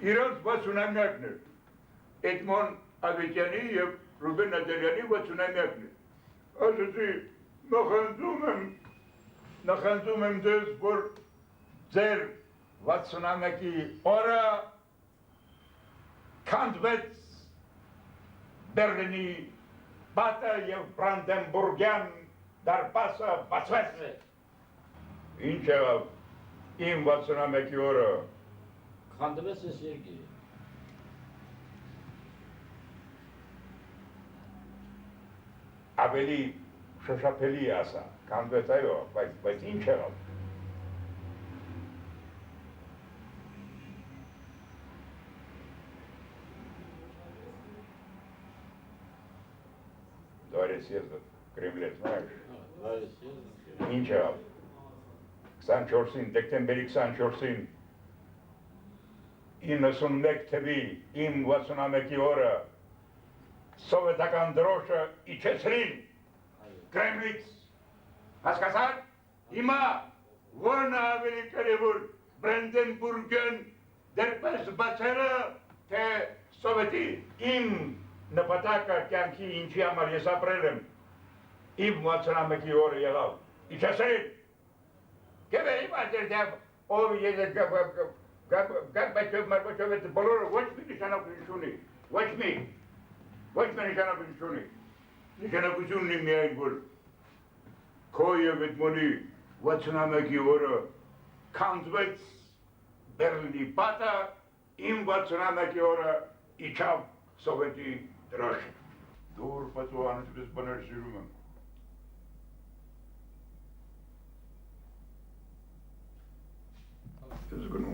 Իրանց 60-ամյակն էր, Էդմոն Ավետյանի և Ռուբեն Ադելյանի 60-ամյակն էր, ասեցի նախանձում եմ ձեզ, որ ձեր 60-ամյակի օրը քանդվեց Բերլինի պատը և Բրանդենբուրգյան դարպասը բացվեց։ Ինչ եղավ իմ 60-ամյակի օրը։ Քանդվեց ես երկիրը։ Ավելի շոշափելի է ասա, քանդվեց այո, բայց ինչ եղավ։ Դարի սիեզդը Կրեմլեць, նայր։ Ինչ եղավ։ 24-ին, դեկտեմբերի 24-ին 91 թվի իմ 61-ի օրը սովետական դրոշը իջեցրին Կրեմլից, հասկացար, հիմա որն ավելի կարևոր Բրանդենբուրգյան դարպաս բացերը, թե սովետի իմ նպատակը կյանքի ինչի համար ես ապրել եմ, իմ 61-ի օրը եղավ, իջեցրին, գևե հիմա դերդև, ով եզեր Գարբաչով այդ բոլորը ոչ մի նշանակություն ունի, ոչ մի նշանակություն ունի, նշանակությունն է միայն, որ քո և Էդմոնի 60-ամյակի օրը քանդվեց Բերլինի պատը, իմ 60-ամյակի օրը իջավ սովետի դրոշը։ Դուր պատուհանից պես բաներ սիրում եմ։ Ես գնում